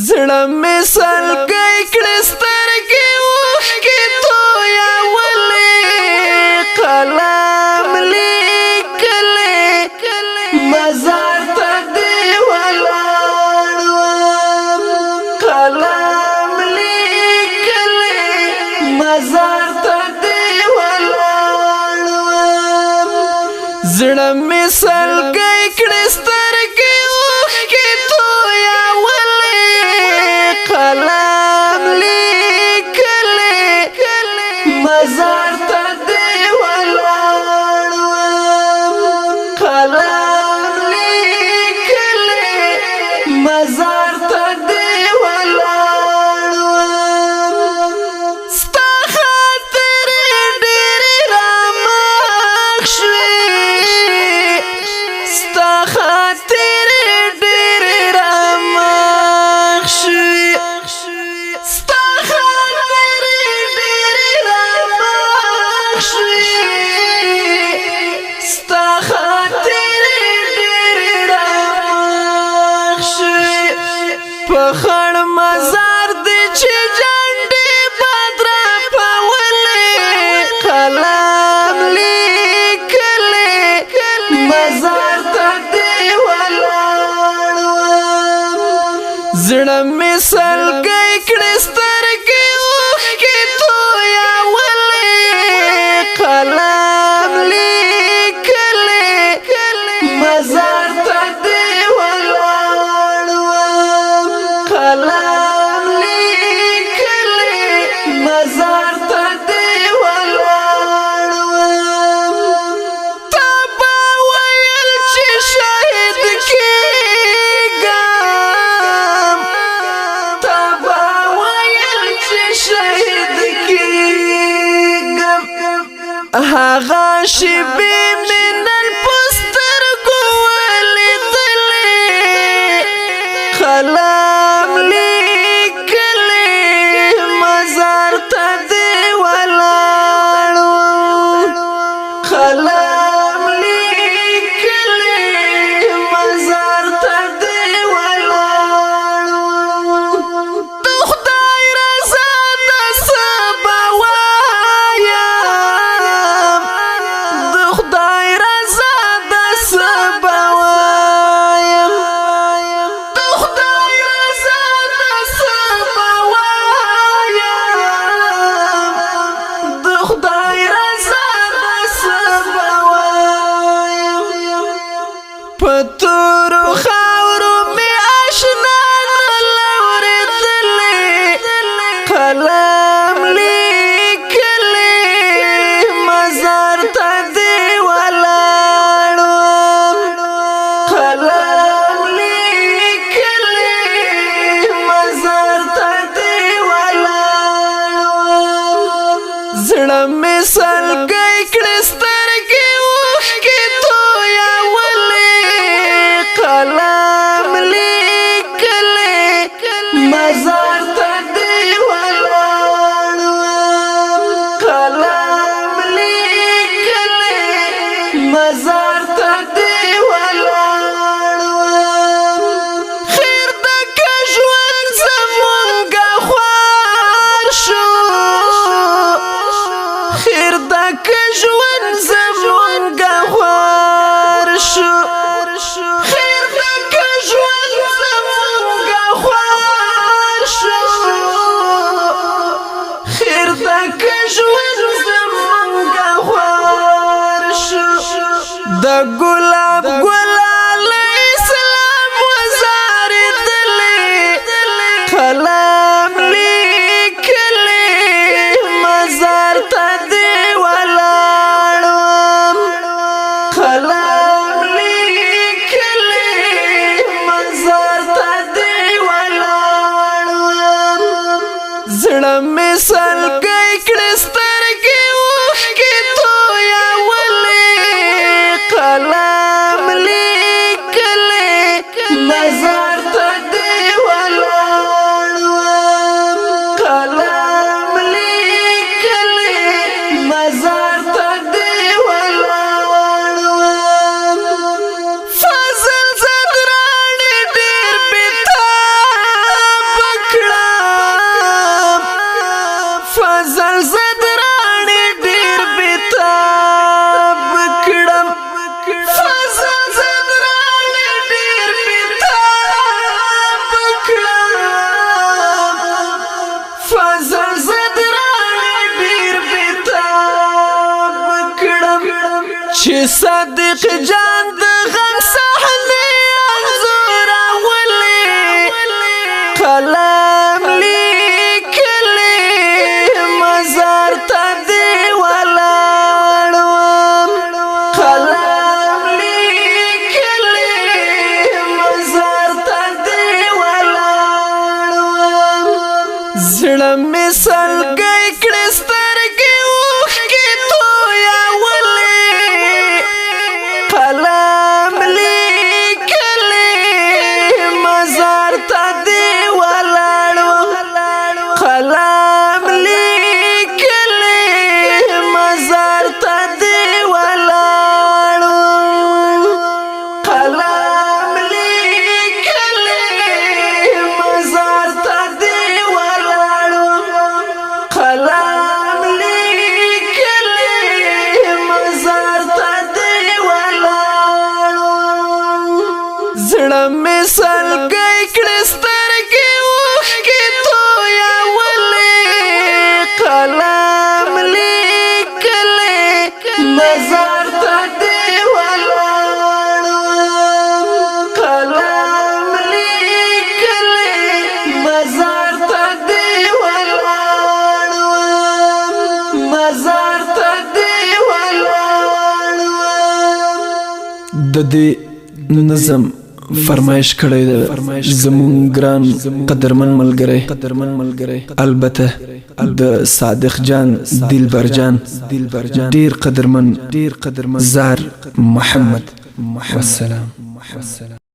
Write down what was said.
زړه می سلګۍ کړې سترګې اوښکې تویا ولې قلم لیکلې مزار ته دې ولاړ وم قلم لیکلې مزار ته دې ولاړ وم زړه می سلګۍ کړې سترګې اوښکې تویا قلم لیکلې مزار ته دې ولاړ وم قلم لیکلې مزار ته دې ولاړ وم ستا خاطرې ډېرې رامخ شوې ستا خاطرې ډېرې رامخ شوې پخړ مزار دې چې جنډې بدر پولې قلم لیکلې مزار ته دې ولاړ وم زړه مې سلګۍ کړې سترګې اوښکې تویا ولې قلم لیکلې مزار ته دې ولاړ وم قلم لیکلې مزار ته دې ولاړ وم تا به ویل چې شهید کېږم تا به ویل چې شهید کېږم هغه شېبې مې نن په سترګو ولیدلې قلم لیکلې مزار ته دې ولاړ وم قلم لیکلې مزار ته دې ولاړ وم د خدای رضا د څه به وایم د خدای رضا د څه به وایم د خدای رضا د څه به وایم د خدای رضا د څه به وایم په تورو خاورو مې اشنا نه لورېدلې قلم لیکلې مزار ته دې ولاړ وم قلم لیکلې مزار ته دې ولاړ وم زړه مې سلګۍ کړې سترګې اوښکې تویا ولې قلم لیکلې مزار ته دې ولاړ وم قلم لیکلې مزار ته دې ولاړ وم خیر د که ژوند زمونږه خوار شو خیر د که ژوند زمونږه خوار شو خیر د که ژوند زمونږه خوار شو خیر د که ژوند زمونږه خوار شو د ګلاب ګلال اسلام وزارېدلې قلم لیکلې مزار ته دې ولاړ وم قلم لیکلې مزار ته دې ولاړ وم زړه مې سلګۍ کړې سترګې اوښکې تویا ولې قلم لیکلې مزار ته دې ولاړ وم قلم لیکلې مزار ته دې ولاړ وم فضل زدران ډېر بېتاب چې صادق جان د غم صحنه انځور اولي قلم لیکلی مزار ته دی ولاړم قلم لیکلی مزار ته دی ولاړم زړه مې سلګۍ کړې سترګې اوښکې تویولې قلم لیکلی مزار ته دی ولاړم قلم لیکلی مزار ته دی ولاړم قلم لیکلی مزار ته دی ولاړم قلم لیکلی مزار ته دی ولاړم زړه مې سلګۍ کړې سترګې اوښکې تویولې قلم لیکلی مزار ته دی ولاړم قلم لیکلی مزار ته دی ولاړم مزار ته دی ولاړم د دې نظم فرمایش کړی دی زمون ګران قدرمن ملګری البته د صادق جان دلبر جان ډیر قدرمن زار محمد والسلام